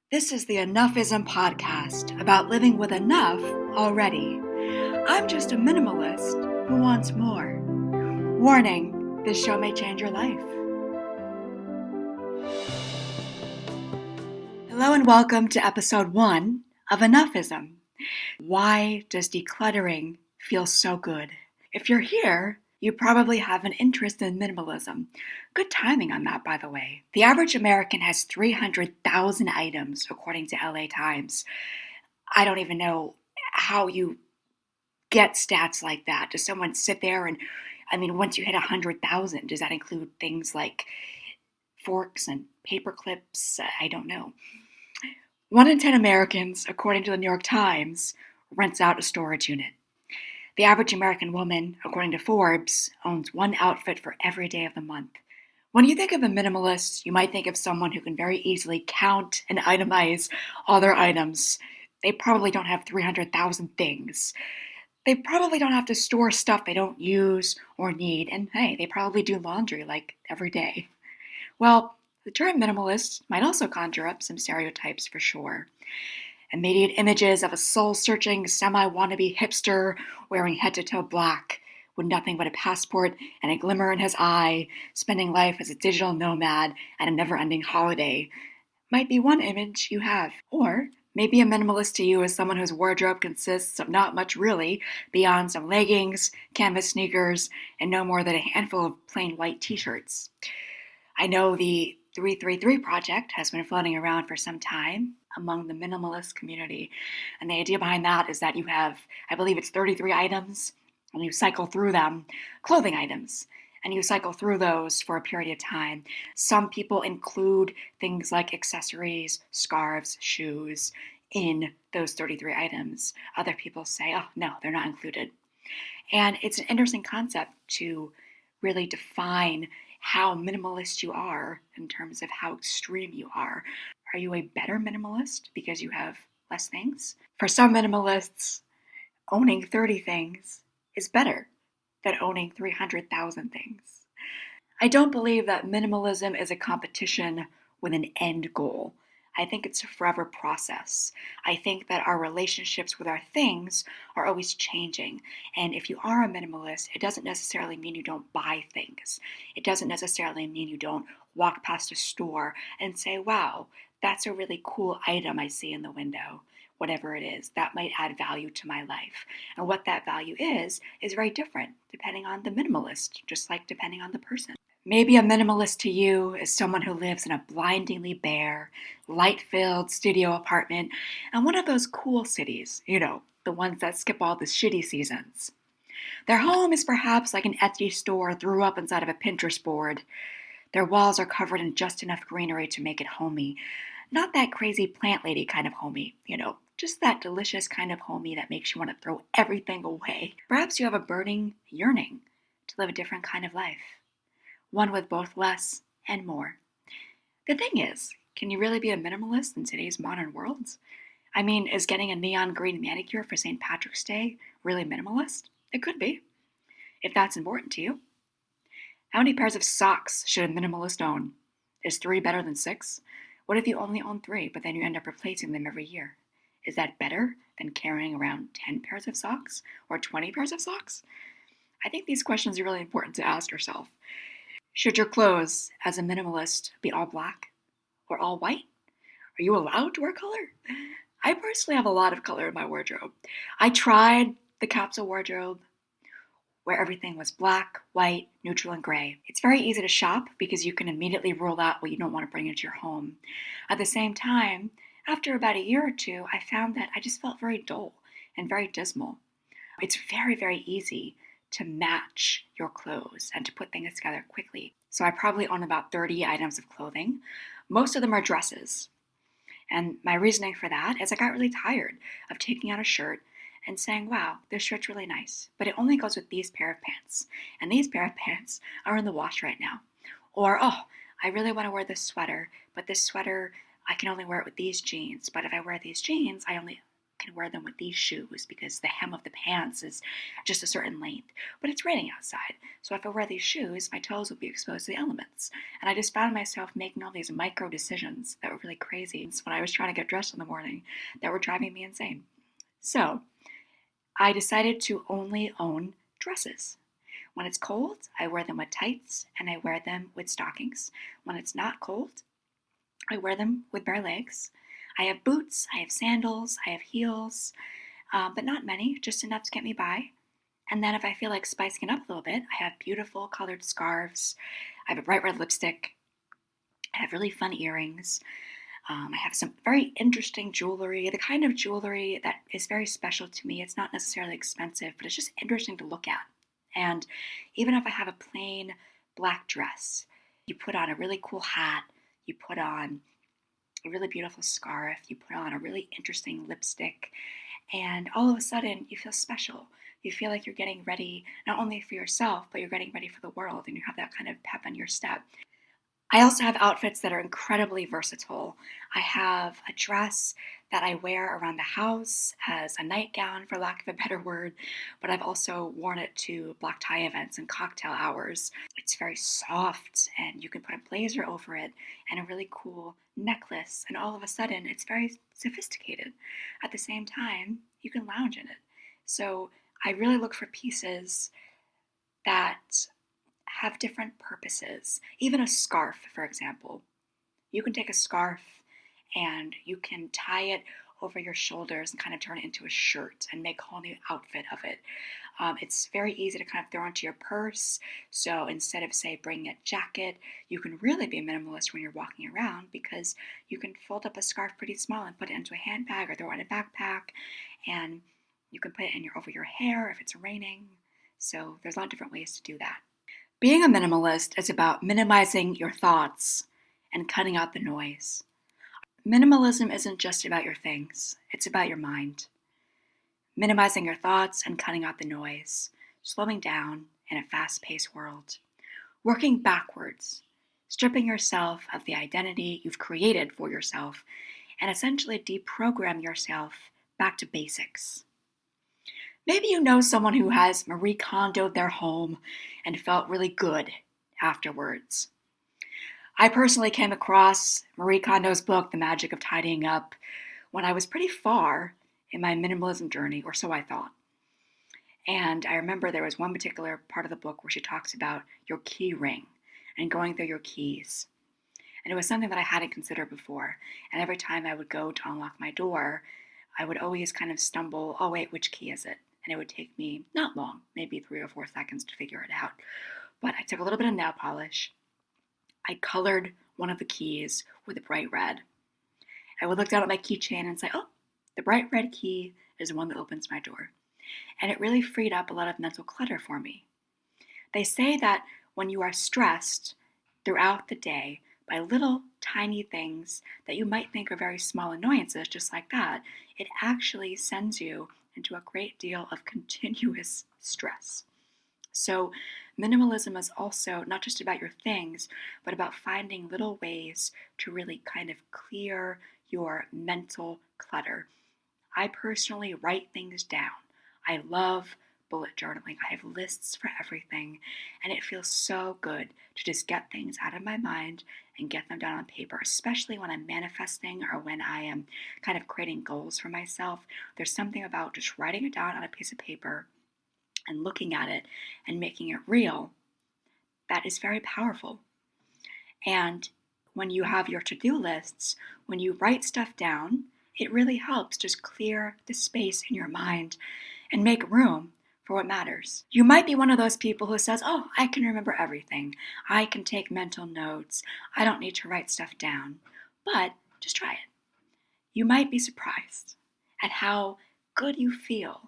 This is the Enough-ism podcast about living with enough already. I'm just a minimalist who wants more. Warning, this show may change your life. Hello and welcome to episode 1 of Enough-ism. Why does decluttering feel so good? If you're here, you probably have an interest in minimalism. Good timing on that, by the way. The average American has 300,000 items, according to LA Times. I don't even know how you get stats like that. Does someone sit there and, once you hit 100,000, does that include things like forks and paper clips? I don't know. 1 in 10 Americans, according to the New York Times, rents out a storage unit. The average American woman, according to Forbes, owns 1 outfit for every day of the month. When you think of a minimalist, you might think of someone who can very easily count and itemize all their items. They probably don't have 300,000 things. They probably don't have to store stuff they don't use or need, and hey, they probably do laundry like every day. Well, the term minimalist might also conjure up some stereotypes for sure. Immediate images of a soul-searching, semi-wannabe hipster wearing head-to-toe black, with nothing but a passport and a glimmer in his eye, spending life as a digital nomad at a never-ending holiday, might be one image you have. Or maybe a minimalist to you is someone whose wardrobe consists of not much really, beyond some leggings, canvas sneakers, and no more than a handful of plain white t-shirts. I know the 333 project has been floating around for some time among the minimalist community. And the idea behind that is that you have, I believe it's 33 items, and you cycle through them, clothing items, and you cycle through those for a period of time. Some people include things like accessories, scarves, shoes in those 33 items. Other people say, oh, no, they're not included. And it's an interesting concept to really define how minimalist you are in terms of how extreme you are. Are you a better minimalist because you have less things? For some minimalists, owning 30 things is better than owning 300,000 things. I don't believe that minimalism is a competition with an end goal. I think it's a forever process. I think that our relationships with our things are always changing. And if you are a minimalist, it doesn't necessarily mean you don't buy things. It doesn't necessarily mean you don't walk past a store and say, wow, that's a really cool item I see in the window. Whatever it is, that might add value to my life. And what that value is very different depending on the minimalist, just like depending on the person. Maybe a minimalist to you is someone who lives in a blindingly bare, light-filled studio apartment in one of those cool cities, the ones that skip all the shitty seasons. Their home is perhaps like an Etsy store threw up inside of a Pinterest board. Their walls are covered in just enough greenery to make it homey. Not that crazy plant lady kind of homey, just that delicious kind of homey that makes you want to throw everything away. Perhaps you have a burning yearning to live a different kind of life. One with both less and more. The thing is, can you really be a minimalist in today's modern world? Is getting a neon green manicure for St. Patrick's Day really minimalist? It could be, if that's important to you. How many pairs of socks should a minimalist own? Is 3 better than 6? What if you only own 3, but then you end up replacing them every year? Is that better than carrying around 10 pairs of socks or 20 pairs of socks? I think these questions are really important to ask yourself. Should your clothes, as a minimalist, be all black or all white? Are you allowed to wear color? I personally have a lot of color in my wardrobe. I tried the Capsule wardrobe where everything was black, white, neutral, and gray. It's very easy to shop because you can immediately rule out what you don't want to bring into your home. At the same time, after about a year or two, I found that I just felt very dull and very dismal. It's very, very easy to match your clothes and to put things together quickly. So I probably own about 30 items of clothing. Most of them are dresses. And my reasoning for that is I got really tired of taking out a shirt and saying, wow, this shirt's really nice, but it only goes with these pair of pants. And these pair of pants are in the wash right now. Or, oh, I really want to wear this sweater, but this sweater, I can only wear it with these jeans. But if I wear these jeans, I only can can wear them with these shoes because the hem of the pants is just a certain length. But it's raining outside, so if I wear these shoes, my toes will be exposed to the elements. And I just found myself making all these micro decisions that were really crazy when I was trying to get dressed in the morning that were driving me insane. So I decided to only own dresses. When it's cold, I wear them with tights and I wear them with stockings. When it's not cold, I wear them with bare legs. I have boots, I have sandals, I have heels, but not many, just enough to get me by. And then if I feel like spicing it up a little bit, I have beautiful colored scarves. I have a bright red lipstick. I have really fun earrings. I have some very interesting jewelry, the kind of jewelry that is very special to me. It's not necessarily expensive, but it's just interesting to look at. And even if I have a plain black dress, you put on a really cool hat, you put on a really beautiful scarf, you put on a really interesting lipstick, and all of a sudden you feel special. You feel like you're getting ready not only for yourself, but you're getting ready for the world, and you have that kind of pep on your step. I also have outfits that are incredibly versatile. I have a dress that I wear around the house as a nightgown, for lack of a better word, but I've also worn it to black tie events and cocktail hours. It's very soft, and you can put a blazer over it and a really cool necklace, and all of a sudden it's very sophisticated. At the same time, you can lounge in it. So I really look for pieces that have different purposes. Even a scarf, for example. You can take a scarf and you can tie it over your shoulders and kind of turn it into a shirt and make a whole new outfit of it. It's very easy to kind of throw into your purse. So instead of, say, bringing a jacket, you can really be a minimalist when you're walking around because you can fold up a scarf pretty small and put it into a handbag or throw it in a backpack. And you can put it over your hair if it's raining. So there's a lot of different ways to do that. Being a minimalist is about minimizing your thoughts and cutting out the noise. Minimalism isn't just about your things, it's about your mind. Minimizing your thoughts and cutting out the noise, slowing down in a fast-paced world. Working backwards, stripping yourself of the identity you've created for yourself, and essentially deprogram yourself back to basics. Maybe you know someone who has Marie Kondo'd their home and felt really good afterwards. I personally came across Marie Kondo's book, The Magic of Tidying Up, when I was pretty far in my minimalism journey, or so I thought. And I remember there was one particular part of the book where she talks about your key ring and going through your keys. And it was something that I hadn't considered before. And every time I would go to unlock my door, I would always kind of stumble, oh wait, which key is it? And it would take me not long, maybe 3 or 4 seconds to figure it out. But I took a little bit of nail polish. I colored one of the keys with a bright red. I would look down at my keychain and say, oh, the bright red key is the one that opens my door. And it really freed up a lot of mental clutter for me. They say that when you are stressed throughout the day by little tiny things that you might think are very small annoyances, just like that, it actually sends you into a great deal of continuous stress. So minimalism is also not just about your things, but about finding little ways to really kind of clear your mental clutter. I personally write things down. I love bullet journaling. I have lists for everything, and it feels so good to just get things out of my mind and get them down on paper, especially when I'm manifesting or when I am kind of creating goals for myself. There's something about just writing it down on a piece of paper and looking at it and making it real that is very powerful. And when you have your to-do lists, when you write stuff down, it really helps just clear the space in your mind and make room for what matters. You might be one of those people who says, oh, I can remember everything. I can take mental notes. I don't need to write stuff down. But just try it. You might be surprised at how good you feel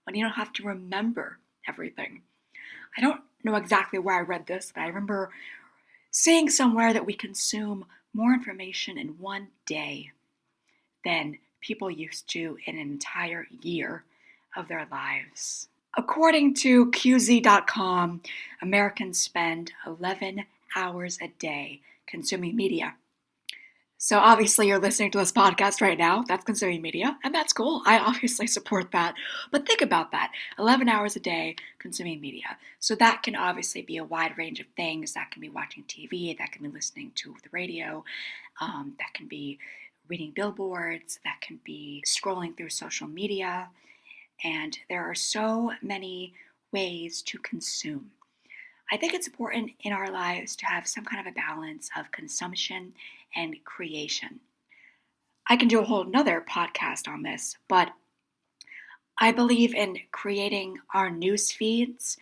when you don't have to remember everything. I don't know exactly where I read this, but I remember seeing somewhere that we consume more information in one day than people used to in an entire year of their lives. According to QZ.com, Americans spend 11 hours a day consuming media. So obviously you're listening to this podcast right now. That's consuming media, and that's cool. I obviously support that. But think about that. 11 hours a day consuming media. So that can obviously be a wide range of things. That can be watching TV, that can be listening to the radio, that can be reading billboards, that can be scrolling through social media. And there are so many ways to consume. I think it's important in our lives to have some kind of a balance of consumption and creation. I can do a whole nother podcast on this, but I believe in creating our news feeds.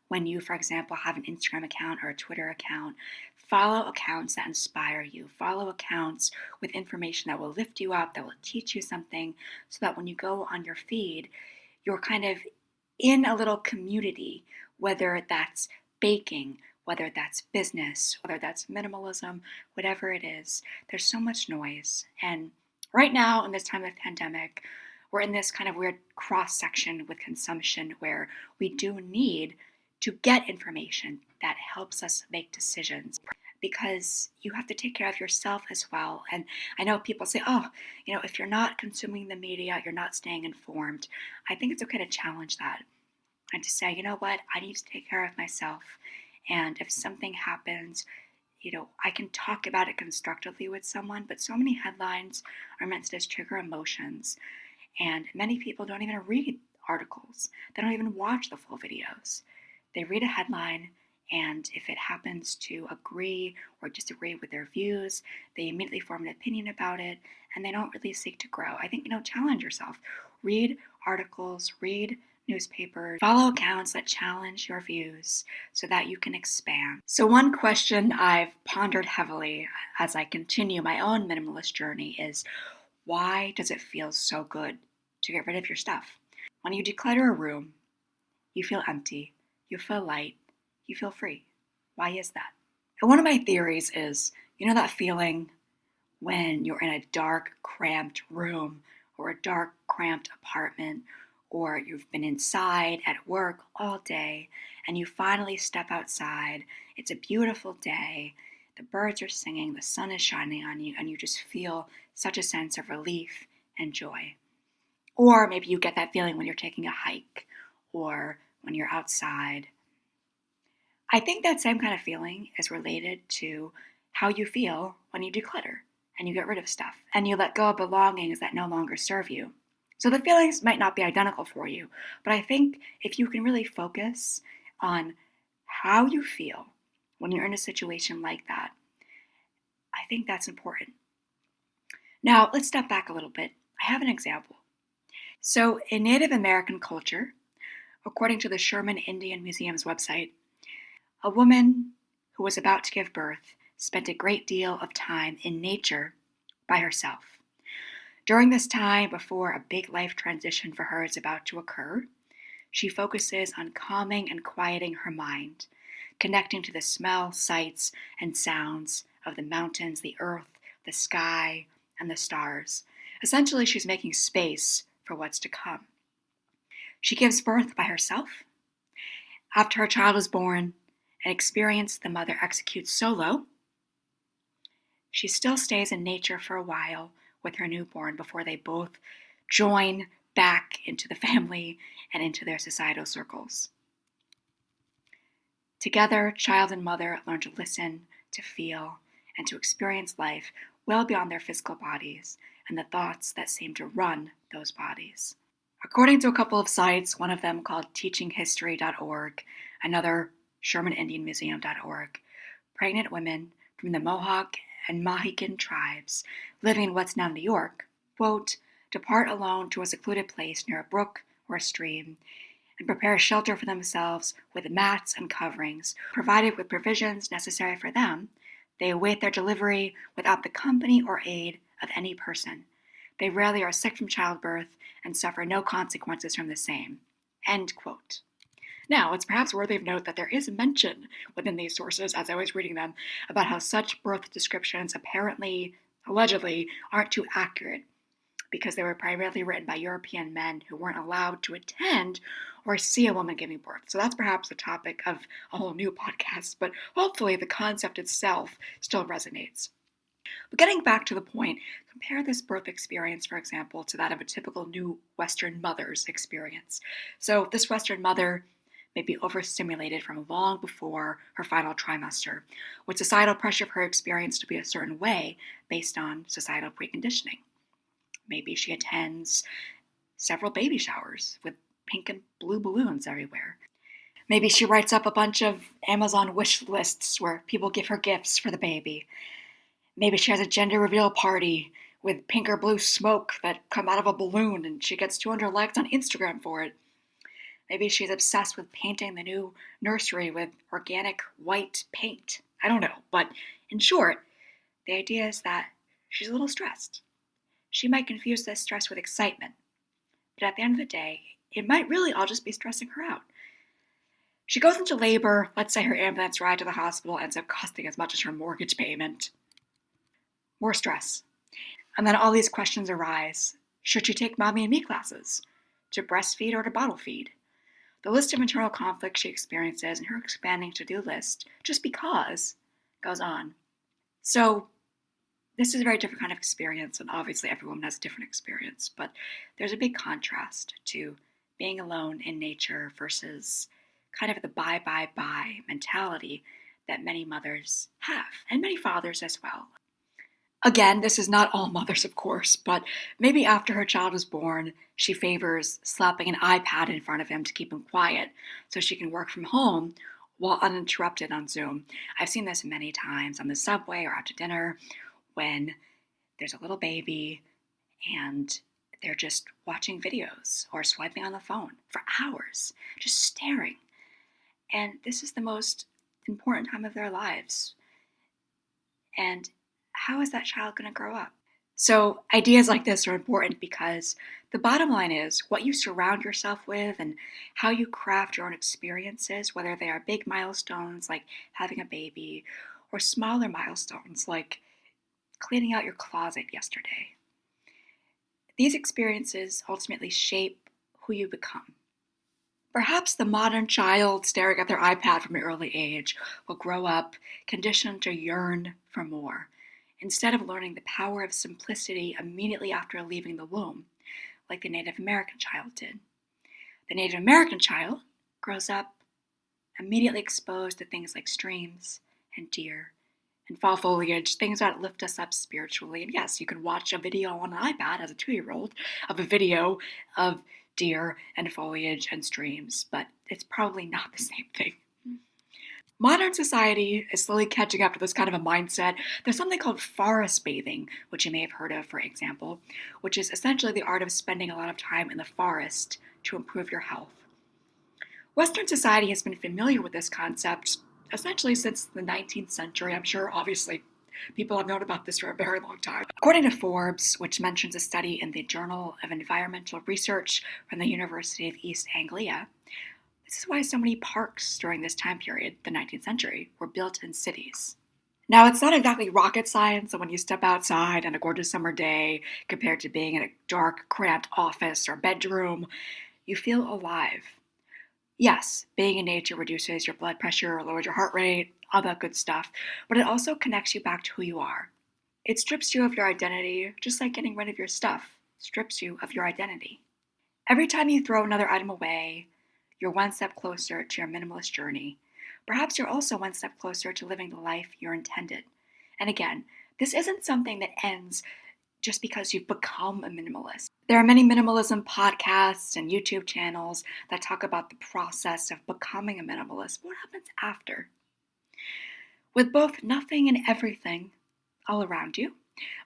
When you, for example, have an Instagram account or a Twitter account, follow accounts that inspire you. Follow accounts with information that will lift you up, that will teach you something, so that when you go on your feed, you're kind of in a little community, whether that's baking, whether that's business, whether that's minimalism, whatever it is. There's so much noise. And right now, in this time of pandemic, we're in this kind of weird cross section with consumption where we do need to get information that helps us make decisions, because you have to take care of yourself as well. And I know people say, oh, if you're not consuming the media, you're not staying informed. I think it's okay to challenge that and to say, you know what, I need to take care of myself. And if something happens, I can talk about it constructively with someone, but so many headlines are meant to just trigger emotions. And many people don't even read articles. They don't even watch the full videos. They read a headline, and if it happens to agree or disagree with their views, they immediately form an opinion about it, and they don't really seek to grow. I think, challenge yourself. Read articles, read newspapers, follow accounts that challenge your views so that you can expand. So one question I've pondered heavily as I continue my own minimalist journey is, why does it feel so good to get rid of your stuff? When you declutter a room, you feel empty, you feel light, you feel free. Why is that? And one of my theories is, that feeling when you're in a dark, cramped room or a dark, cramped apartment, or you've been inside at work all day and you finally step outside. It's a beautiful day. The birds are singing, the sun is shining on you, and you just feel such a sense of relief and joy. Or maybe you get that feeling when you're taking a hike or when you're outside. I think that same kind of feeling is related to how you feel when you declutter and you get rid of stuff and you let go of belongings that no longer serve you. So the feelings might not be identical for you, but I think if you can really focus on how you feel when you're in a situation like that, I think that's important. Now, let's step back a little bit. I have an example. So in Native American culture, according to the Sherman Indian Museum's website, a woman who was about to give birth spent a great deal of time in nature by herself. During this time, before a big life transition for her is about to occur, she focuses on calming and quieting her mind, connecting to the smell, sights, and sounds of the mountains, the earth, the sky, and the stars. Essentially, she's making space for what's to come. She gives birth by herself. After her child is born, an experience the mother executes solo, she still stays in nature for a while with her newborn before they both join back into the family and into their societal circles. Together, child and mother learn to listen, to feel, and to experience life well beyond their physical bodies and the thoughts that seem to run those bodies. According to a couple of sites, one of them called teachinghistory.org, another ShermanIndianMuseum.org, pregnant women from the Mohawk and Mohican tribes living in what's now New York, quote, depart alone to a secluded place near a brook or a stream and prepare a shelter for themselves with mats and coverings, provided with provisions necessary for them. They await their delivery without the company or aid of any person. They rarely are sick from childbirth and suffer no consequences from the same. End quote. Now, it's perhaps worthy of note that there is mention within these sources, as I was reading them, about how such birth descriptions allegedly, aren't too accurate, because they were primarily written by European men who weren't allowed to attend or see a woman giving birth. So that's perhaps the topic of a whole new podcast, but hopefully the concept itself still resonates. But getting back to the point, compare this birth experience, for example, to that of a typical new Western mother's experience. So this Western mother may be overstimulated from long before her final trimester, with societal pressure for her experience to be a certain way based on societal preconditioning. Maybe she attends several baby showers with pink and blue balloons everywhere. Maybe she writes up a bunch of Amazon wish lists where people give her gifts for the baby. Maybe she has a gender reveal party with pink or blue smoke that come out of a balloon and she gets 200 likes on Instagram for it. Maybe she's obsessed with painting the new nursery with organic white paint. I don't know, but in short, the idea is that she's a little stressed. She might confuse this stress with excitement, but at the end of the day, it might really all just be stressing her out. She goes into labor, let's say her ambulance ride to the hospital ends up costing as much as her mortgage payment. More stress. And then all these questions arise. Should she take mommy and me classes? To breastfeed or to bottle feed? The list of internal conflicts she experiences and her expanding to-do list, just because, goes on. So, this is a very different kind of experience, and obviously every woman has a different experience, but there's a big contrast to being alone in nature versus kind of the buy mentality that many mothers have, and many fathers as well. Again, this is not all mothers, of course, but maybe after her child is born, she favors slapping an iPad in front of him to keep him quiet so she can work from home while uninterrupted on Zoom. I've seen this many times on the subway or out to dinner when there's a little baby and they're just watching videos or swiping on the phone for hours, just staring. And this is the most important time of their lives. And how is that child going to grow up? So ideas like this are important because the bottom line is what you surround yourself with and how you craft your own experiences, whether they are big milestones like having a baby or smaller milestones like cleaning out your closet yesterday. These experiences ultimately shape who you become. Perhaps the modern child staring at their iPad from an early age will grow up conditioned to yearn for more, instead of learning the power of simplicity immediately after leaving the womb, like the Native American child did. The Native American child grows up immediately exposed to things like streams and deer and fall foliage, things that lift us up spiritually. And yes, you can watch a video on an iPad as a 2-year-old of a video of deer and foliage and streams, but it's probably not the same thing. Modern society is slowly catching up to this kind of a mindset. There's something called forest bathing, which you may have heard of, for example, which is essentially the art of spending a lot of time in the forest to improve your health. Western society has been familiar with this concept essentially since the 19th century. I'm sure, obviously, people have known about this for a very long time. According to Forbes, which mentions a study in the Journal of Environmental Research from the University of East Anglia, this is why so many parks during this time period, the 19th century, were built in cities. Now, it's not exactly rocket science, so when you step outside on a gorgeous summer day compared to being in a dark, cramped office or bedroom, you feel alive. Yes, being in nature reduces your blood pressure, lowers your heart rate, all that good stuff, but it also connects you back to who you are. It strips you of your identity, just like getting rid of your stuff strips you of your identity. Every time you throw another item away, you're one step closer to your minimalist journey. Perhaps you're also one step closer to living the life you're intended. And again, this isn't something that ends just because you've become a minimalist. There are many minimalism podcasts and YouTube channels that talk about the process of becoming a minimalist. What happens after? With both nothing and everything all around you,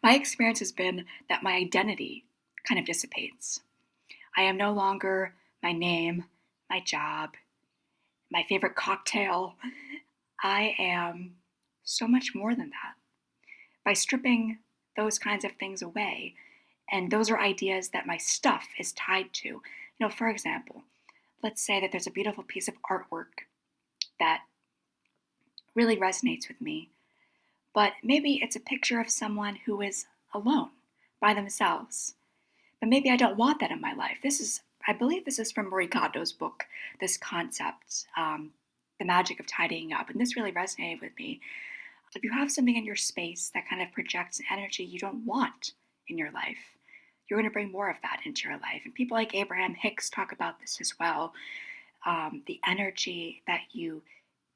my experience has been that my identity kind of dissipates. I am no longer my name, my job, my favorite cocktail. I am so much more than that. By stripping those kinds of things away, and those are ideas that my stuff is tied to. For example, let's say that there's a beautiful piece of artwork that really resonates with me, but maybe it's a picture of someone who is alone by themselves. But maybe I don't want that in my life. I believe this is from Marie Kondo's book, this concept, The Magic of Tidying Up, and this really resonated with me. If you have something in your space that kind of projects an energy you don't want in your life, you're going to bring more of that into your life. And people like Abraham Hicks talk about this as well. The energy that you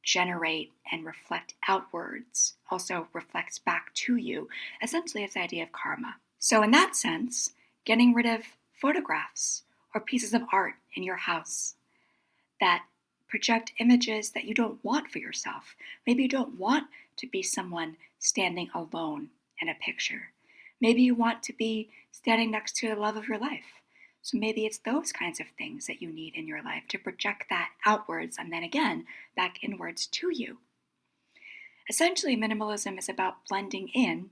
generate and reflect outwards also reflects back to you. Essentially, it's the idea of karma. So in that sense, getting rid of photographs or pieces of art in your house that project images that you don't want for yourself. Maybe you don't want to be someone standing alone in a picture. Maybe you want to be standing next to the love of your life. So maybe it's those kinds of things that you need in your life to project that outwards and then again back inwards to you. Essentially, minimalism is about blending in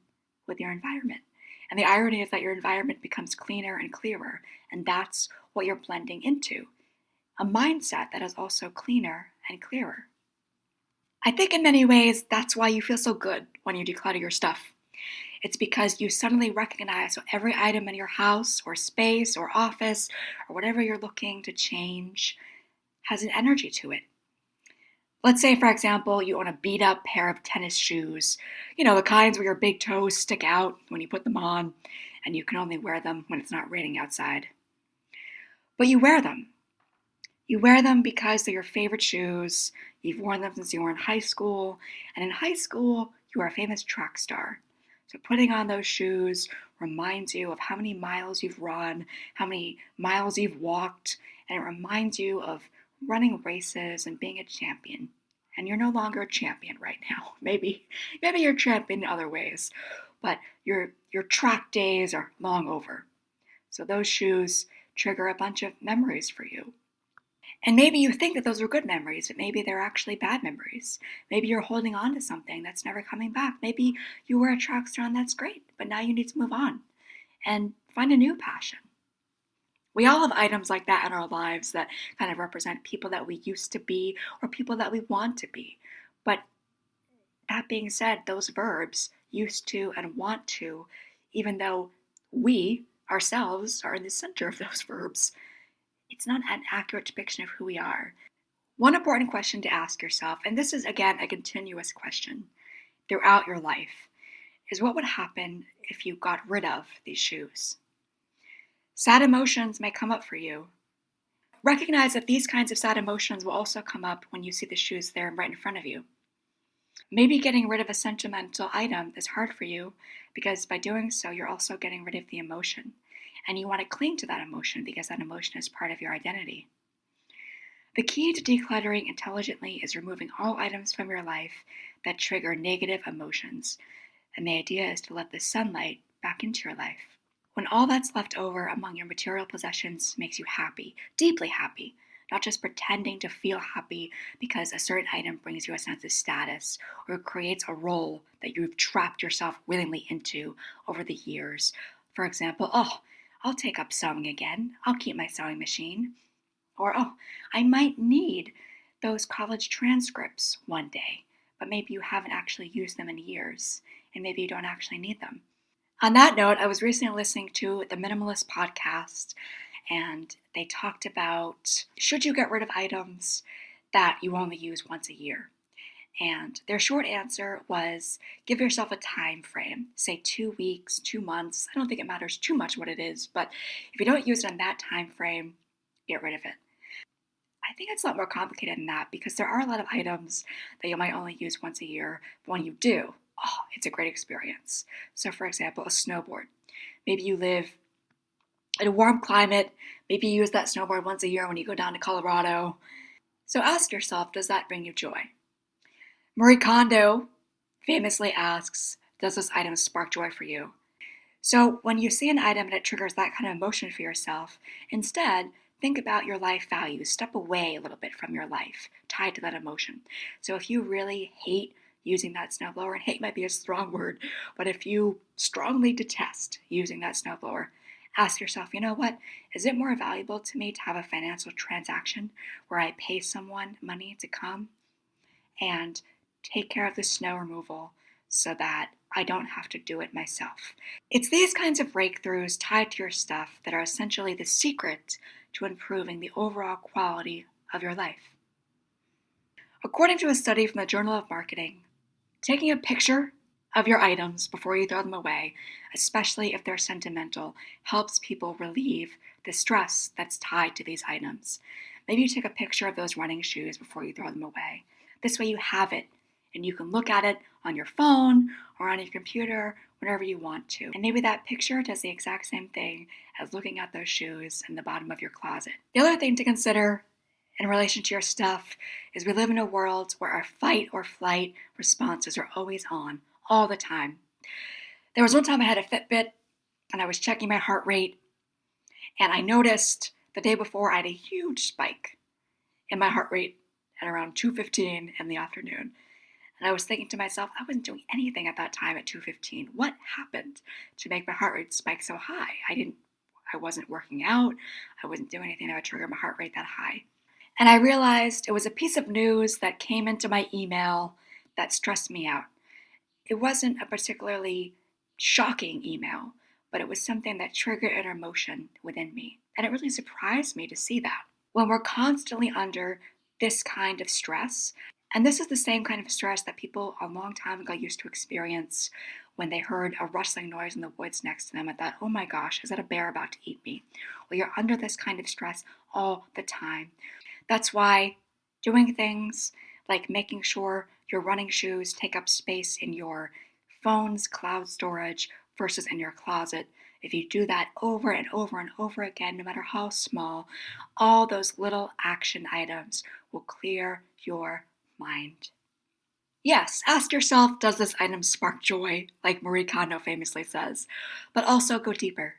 with your environment. And the irony is that your environment becomes cleaner and clearer, and that's what you're blending into. A mindset that is also cleaner and clearer. I think in many ways that's why you feel so good when you declutter your stuff. It's because you suddenly recognize what every item in your house or space or office or whatever you're looking to change has an energy to it. Let's say, for example, you own a beat up pair of tennis shoes, the kinds where your big toes stick out when you put them on and you can only wear them when it's not raining outside. But you wear them. You wear them because they're your favorite shoes. You've worn them since you were in high school. And in high school, you were a famous track star. So putting on those shoes reminds you of how many miles you've run, how many miles you've walked, and it reminds you of running races and being a champion. And you're no longer a champion right now. Maybe you're a champion in other ways, but your track days are long over. So those shoes trigger a bunch of memories for you. And maybe you think that those were good memories, but maybe they're actually bad memories. Maybe you're holding on to something that's never coming back. Maybe you were a track star and that's great, but now you need to move on and find a new passion. We all have items like that in our lives that kind of represent people that we used to be or people that we want to be. But that being said, those verbs, used to and want to, even though we ourselves are in the center of those verbs, it's not an accurate depiction of who we are. One important question to ask yourself, and this is again a continuous question throughout your life, is what would happen if you got rid of these shoes? Sad emotions may come up for you. Recognize that these kinds of sad emotions will also come up when you see the shoes there right in front of you. Maybe getting rid of a sentimental item is hard for you because by doing so, you're also getting rid of the emotion. And you want to cling to that emotion because that emotion is part of your identity. The key to decluttering intelligently is removing all items from your life that trigger negative emotions. And the idea is to let the sunlight back into your life. When all that's left over among your material possessions makes you happy, deeply happy, not just pretending to feel happy because a certain item brings you a sense of status or creates a role that you've trapped yourself willingly into over the years. For example, I'll take up sewing again. I'll keep my sewing machine. Or, I might need those college transcripts one day, but maybe you haven't actually used them in years, and maybe you don't actually need them. On that note, I was recently listening to the Minimalist podcast, and they talked about should you get rid of items that you only use once a year? And their short answer was give yourself a time frame, say 2 weeks, 2 months. I don't think it matters too much what it is, but if you don't use it in that time frame, get rid of it. I think it's a lot more complicated than that because there are a lot of items that you might only use once a year, but when you do, it's a great experience. So for example, a snowboard. Maybe you live in a warm climate, maybe you use that snowboard once a year when you go down to Colorado. So ask yourself, does that bring you joy? Marie Kondo famously asks, does this item spark joy for you? So when you see an item and it triggers that kind of emotion for yourself, instead, think about your life values. Step away a little bit from your life tied to that emotion. So if you really hate using that snowblower, and hate might be a strong word, but if you strongly detest using that snowblower, ask yourself, you know what? Is it more valuable to me to have a financial transaction where I pay someone money to come and take care of the snow removal so that I don't have to do it myself? It's these kinds of breakthroughs tied to your stuff that are essentially the secret to improving the overall quality of your life. According to a study from the Journal of Marketing, Taking a picture of your items before you throw them away, especially if they're sentimental, helps people relieve the stress that's tied to these items. Maybe you take a picture of those running shoes before you throw them away. This way you have it and you can look at it on your phone or on your computer whenever you want to. And maybe that picture does the exact same thing as looking at those shoes in the bottom of your closet. The other thing to consider in relation to your stuff is we live in a world where our fight or flight responses are always on, all the time. There was one time I had a Fitbit and I was checking my heart rate, and I noticed the day before I had a huge spike in my heart rate at around 2:15 in the afternoon. And I was thinking to myself, I wasn't doing anything at that time at 2:15. What happened to make my heart rate spike so high? I wasn't working out. I wasn't doing anything that would trigger my heart rate that high. And I realized it was a piece of news that came into my email that stressed me out. It wasn't a particularly shocking email, but it was something that triggered an emotion within me. And it really surprised me to see that. When we're constantly under this kind of stress, and this is the same kind of stress that people a long time ago used to experience when they heard a rustling noise in the woods next to them and thought, oh my gosh, is that a bear about to eat me? Well, you're under this kind of stress all the time. That's why doing things like making sure your running shoes take up space in your phone's cloud storage versus in your closet, if you do that over and over and over again, no matter how small, all those little action items will clear your mind. Yes, ask yourself, does this item spark joy, like Marie Kondo famously says, but also go deeper.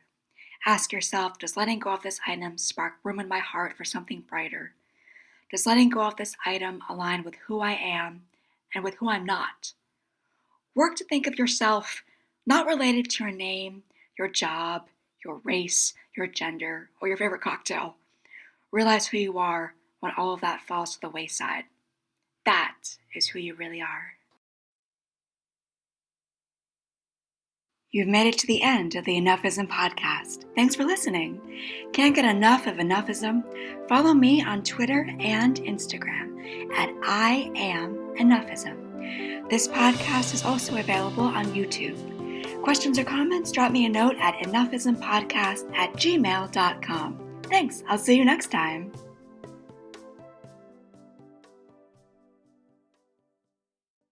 Ask yourself, does letting go of this item spark room in my heart for something brighter? Does letting go of this item align with who I am and with who I'm not? Work to think of yourself not related to your name, your job, your race, your gender, or your favorite cocktail. Realize who you are when all of that falls to the wayside. That is who you really are. You've made it to the end of the Enough-ism podcast. Thanks for listening. Can't get enough of Enough-ism? Follow me on Twitter and Instagram at I am Enough-ism. This podcast is also available on YouTube. Questions or comments, drop me a note at enoughisompodcast@gmail.com. Thanks. I'll see you next time.